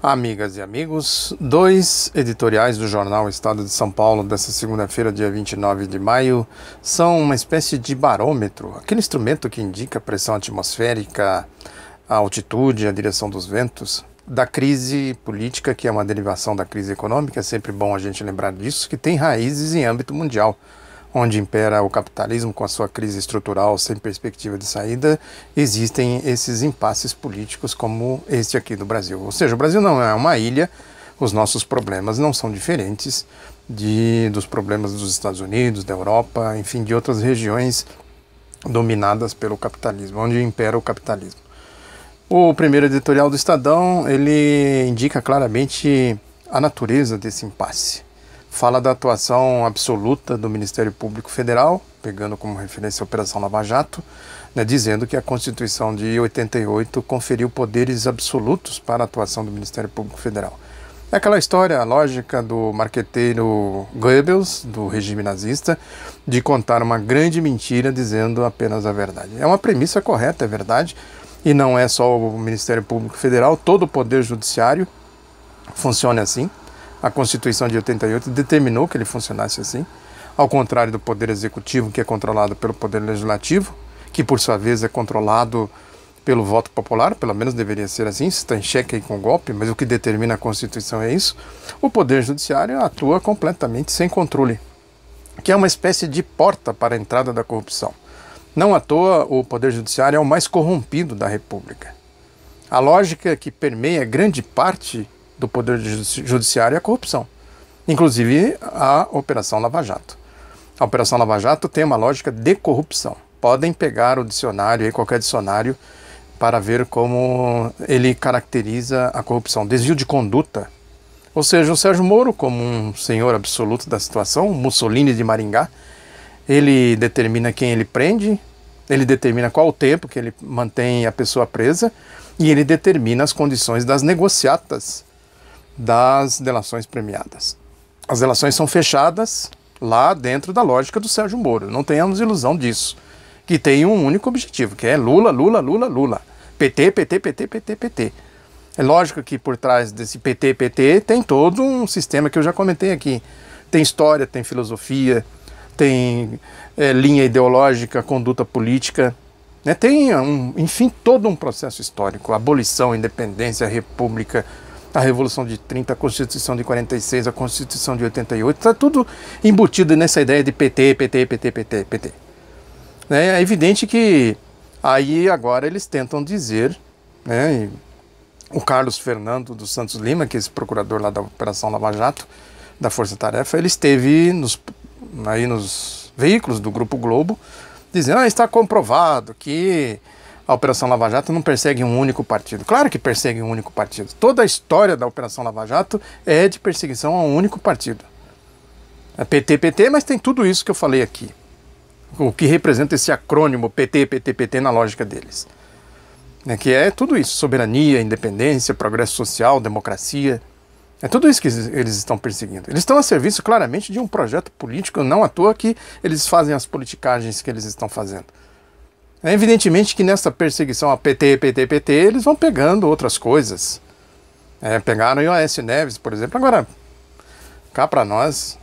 Amigas e amigos, dois editoriais do jornal Estado de São Paulo dessa segunda-feira, dia 29 de maio, são uma espécie de barômetro, aquele instrumento que indica a pressão atmosférica, a altitude, a direção dos ventos, da crise política, que é uma derivação da crise econômica. É sempre bom a gente lembrar disso, que tem raízes em âmbito mundial, onde impera o capitalismo com a sua crise estrutural sem perspectiva de saída. Existem esses impasses políticos como este aqui do Brasil. Ou seja, o Brasil não é uma ilha, os nossos problemas não são diferentes dos problemas dos Estados Unidos, da Europa, enfim, de outras regiões dominadas pelo capitalismo, onde impera o capitalismo. O primeiro editorial do Estadão, ele indica claramente a natureza desse impasse. Fala da atuação absoluta do Ministério Público Federal, pegando como referência a Operação Lava Jato, dizendo que a Constituição de 88 conferiu poderes absolutos para a atuação do Ministério Público Federal. É aquela história lógica do marqueteiro Goebbels, do regime nazista, de contar uma grande mentira dizendo apenas a verdade. É uma premissa correta, é verdade, e não é só o Ministério Público Federal, todo o Poder Judiciário funciona assim. A Constituição de 88 determinou que ele funcionasse assim, ao contrário do Poder Executivo, que é controlado pelo Poder Legislativo, que por sua vez é controlado pelo voto popular, pelo menos deveria ser assim, se está em xeque aí com o golpe, mas o que determina a Constituição é isso. O Poder Judiciário atua completamente sem controle, que é uma espécie de porta para a entrada da corrupção. Não à toa, o Poder Judiciário é o mais corrompido da República. A lógica que permeia grande parte do Poder Judiciário é a corrupção, inclusive a Operação Lava Jato. A Operação Lava Jato tem uma lógica de corrupção. Podem pegar o dicionário, qualquer dicionário, para ver como ele caracteriza a corrupção. Desvio de conduta, ou seja, o Sérgio Moro, como um senhor absoluto da situação, o Mussolini de Maringá, ele determina quem ele prende, ele determina qual o tempo que ele mantém a pessoa presa, e ele determina as condições das negociatas das delações premiadas. As delações são fechadas lá dentro da lógica do Sérgio Moro. Não tenhamos ilusão disso. Que tem um único objetivo, que é Lula, Lula, Lula, Lula. PT, PT, PT, PT, PT. É lógico que por trás desse PT, PT tem todo um sistema que eu já comentei aqui. Tem história, tem filosofia, tem linha ideológica, conduta política. Tem, enfim, todo um processo histórico. Abolição, independência, república, a Revolução de 30, a Constituição de 46, a Constituição de 88, está tudo embutido nessa ideia de PT, PT, PT, PT, PT. É evidente que aí agora eles tentam dizer, o Carlos Fernando dos Santos Lima, que é esse procurador lá da Operação Lava Jato, da Força Tarefa, ele esteve nos veículos do Grupo Globo, dizendo, está comprovado que a Operação Lava Jato não persegue um único partido. Claro que persegue um único partido. Toda a história da Operação Lava Jato é de perseguição a um único partido. É PT, PT, mas tem tudo isso que eu falei aqui. O que representa esse acrônimo PT, PT, PT na lógica deles. Que é tudo isso. Soberania, independência, progresso social, democracia. É tudo isso que eles estão perseguindo. Eles estão a serviço claramente de um projeto político, não à toa que eles fazem as politicagens que eles estão fazendo. É evidentemente que nessa perseguição a PT, PT, PT, eles vão pegando outras coisas. Pegaram o Aécio Neves, por exemplo. Agora, cá para nós,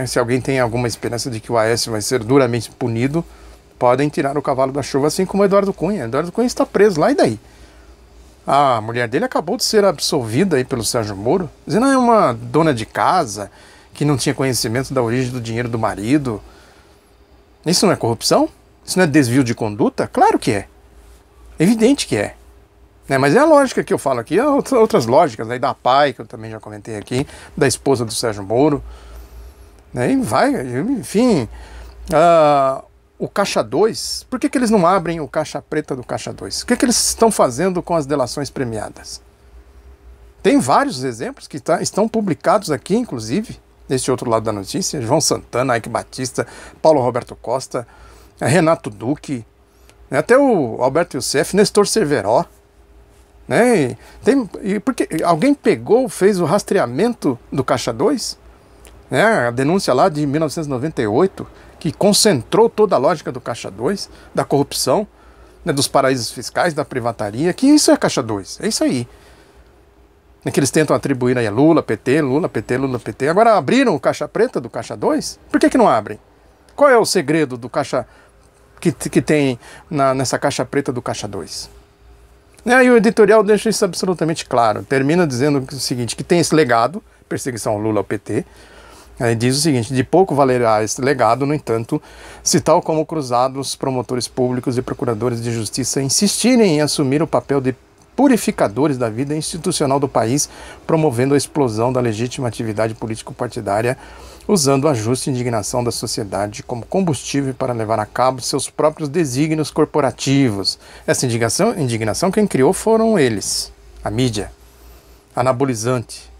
se alguém tem alguma esperança de que o Aécio vai ser duramente punido, podem tirar o cavalo da chuva, assim como o Eduardo Cunha. Eduardo Cunha está preso lá, e daí? A mulher dele acabou de ser absolvida aí pelo Sérgio Moro, dizendo que é uma dona de casa que não tinha conhecimento da origem do dinheiro do marido. Isso não é corrupção? Isso não é desvio de conduta? Claro que é. Evidente que é. Mas é a lógica que eu falo aqui, outras lógicas, da PAI, que eu também já comentei aqui, da esposa do Sérgio Moro. E vai, enfim. O Caixa 2, por que eles não abrem o Caixa Preta do Caixa 2? O que eles estão fazendo com as delações premiadas? Tem vários exemplos que estão publicados aqui, inclusive, nesse outro lado da notícia. João Santana, Eike Batista, Paulo Roberto Costa, Renato Duque, até o Alberto Youssef, Nestor Cerveró. Porque alguém fez o rastreamento do Caixa 2, a denúncia lá de 1998, que concentrou toda a lógica do Caixa 2, da corrupção, dos paraísos fiscais, da privataria, que isso é Caixa 2, é isso aí. que eles tentam atribuir aí a Lula, PT, Lula, PT, Lula, PT. Agora abriram o caixa preta do caixa 2? Por que não abrem? Qual é o segredo do caixa que tem nessa caixa preta do caixa 2? E o editorial deixa isso absolutamente claro. Termina dizendo o seguinte, que tem esse legado, perseguição ao Lula ao PT. Aí diz o seguinte, de pouco valerá esse legado, no entanto, se tal como cruzados, promotores públicos e procuradores de justiça insistirem em assumir o papel de purificadores da vida institucional do país, promovendo a explosão da legítima atividade político-partidária, usando a justa indignação da sociedade como combustível para levar a cabo seus próprios desígnios corporativos. Essa indignação quem criou foram eles, a mídia, anabolizante.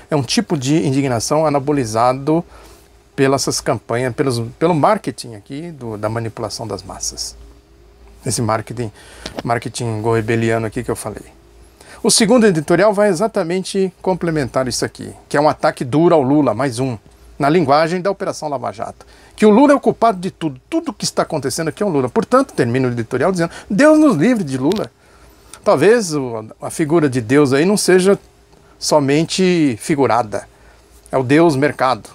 É um tipo de indignação anabolizado pelas campanhas, pelo marketing aqui da manipulação das massas. Esse marketing goebbeliano aqui que eu falei. O segundo editorial vai exatamente complementar isso aqui, que é um ataque duro ao Lula, mais um, na linguagem da Operação Lava Jato. Que o Lula é o culpado de tudo, tudo que está acontecendo aqui é o Lula. Portanto, termina o editorial dizendo, Deus nos livre de Lula. Talvez a figura de Deus aí não seja somente figurada, é o Deus mercado,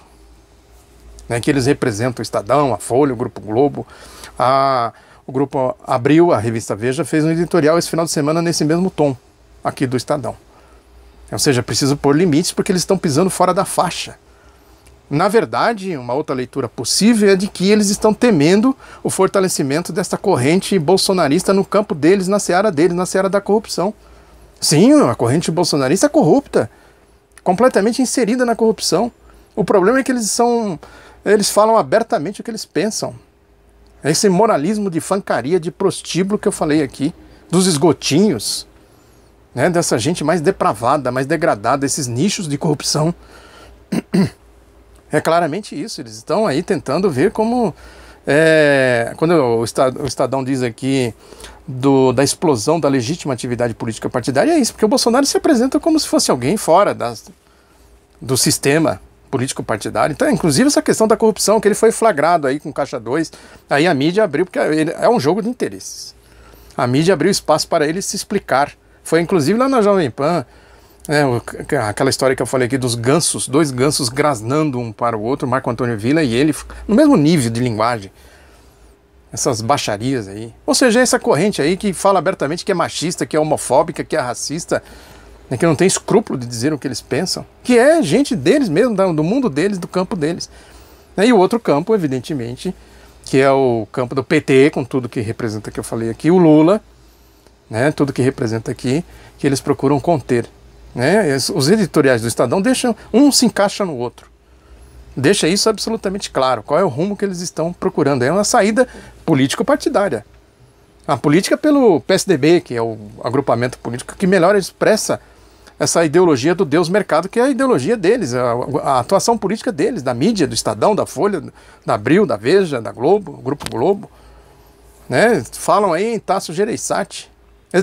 que eles representam o Estadão, a Folha, o Grupo Globo, o Grupo Abril, a revista Veja, fez um editorial esse final de semana nesse mesmo tom, aqui do Estadão. Ou seja, preciso pôr limites porque eles estão pisando fora da faixa. Na verdade, uma outra leitura possível é de que eles estão temendo o fortalecimento desta corrente bolsonarista no campo deles, na seara deles, na seara da corrupção. Sim, a corrente bolsonarista é corrupta, completamente inserida na corrupção. O problema é que eles falam abertamente o que eles pensam. Esse moralismo de fancaria, de prostíbulo que eu falei aqui, dos esgotinhos, dessa gente mais depravada, mais degradada, esses nichos de corrupção. É claramente isso, eles estão aí tentando ver como... quando o Estadão diz aqui da explosão da legítima atividade política partidária, é isso, porque o Bolsonaro se apresenta como se fosse alguém fora do sistema político partidário. Então, inclusive essa questão da corrupção, que ele foi flagrado aí com Caixa 2, aí a mídia abriu, porque é um jogo de interesses. A mídia abriu espaço para ele se explicar. Foi inclusive lá na Jovem Pan, aquela história que eu falei aqui dos gansos, dois gansos grasnando um para o outro, Marco Antônio Villa e ele, no mesmo nível de linguagem. Essas baixarias aí. Ou seja, essa corrente aí que fala abertamente que é machista, que é homofóbica, que é racista, que não tem escrúpulo de dizer o que eles pensam, que é gente deles mesmo, do mundo deles, do campo deles. E o outro campo, evidentemente, que é o campo do PT, com tudo que representa que eu falei aqui, o Lula, tudo que representa aqui, que eles procuram conter. Os editoriais do Estadão deixam, um se encaixa no outro. Deixa isso absolutamente claro, qual é o rumo que eles estão procurando. É uma saída político-partidária. A política pelo PSDB, que é o agrupamento político que melhor expressa essa ideologia do Deus mercado, que é a ideologia deles, a atuação política deles, da mídia, do Estadão, da Folha, da Abril, da Veja, da Globo, Grupo Globo. Falam aí em Tasso Gereissati.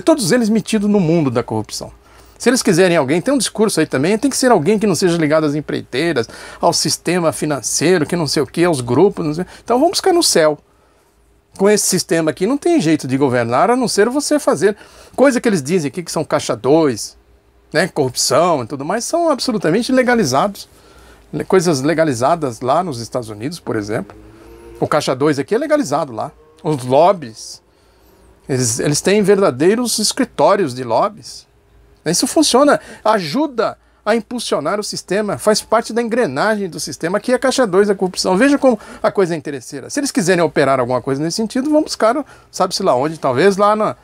Todos eles metidos no mundo da corrupção. Se eles quiserem alguém, tem um discurso aí também, tem que ser alguém que não seja ligado às empreiteiras, ao sistema financeiro, que não sei o que, aos grupos, não sei. Então vamos buscar no céu. Com esse sistema aqui não tem jeito de governar, a não ser você fazer coisa que eles dizem aqui que são Caixa 2, corrupção e tudo mais, são absolutamente legalizados. Coisas legalizadas lá nos Estados Unidos, por exemplo. O Caixa 2 aqui é legalizado lá. Os lobbies, eles têm verdadeiros escritórios de lobbies. Isso funciona, ajuda a impulsionar o sistema, faz parte da engrenagem do sistema, que é a Caixa 2 da corrupção. Veja como a coisa é interesseira. Se eles quiserem operar alguma coisa nesse sentido, vão buscar, sabe-se lá onde, talvez lá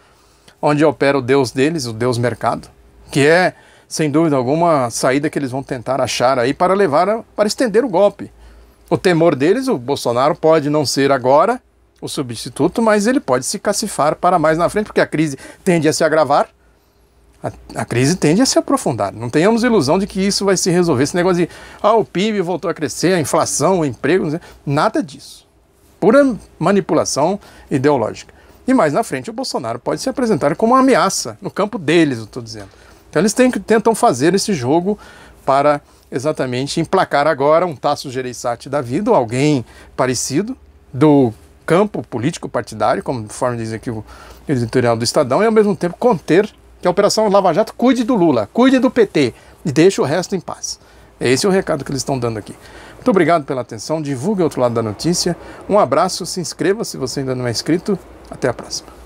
onde opera o Deus deles, o Deus mercado, que é, sem dúvida alguma, a saída que eles vão tentar achar aí para para estender o golpe. O temor deles, o Bolsonaro pode não ser agora o substituto, mas ele pode se cacifar para mais na frente, porque a crise tende a se agravar. A crise tende a se aprofundar. Não tenhamos ilusão de que isso vai se resolver. Esse negócio de o PIB voltou a crescer, a inflação, o emprego, nada disso. Pura manipulação ideológica. E mais na frente o Bolsonaro pode se apresentar como uma ameaça no campo deles, eu estou dizendo. Então eles tentam fazer esse jogo para exatamente emplacar agora um Tasso Gereissati da vida, ou alguém parecido, do campo político partidário, conforme diz aqui o editorial do Estadão, e ao mesmo tempo conter Que a Operação Lava Jato cuide do Lula, cuide do PT e deixe o resto em paz. Esse é o recado que eles estão dando aqui. Muito obrigado pela atenção, divulgue o outro lado da notícia. Um abraço, se inscreva se você ainda não é inscrito. Até a próxima.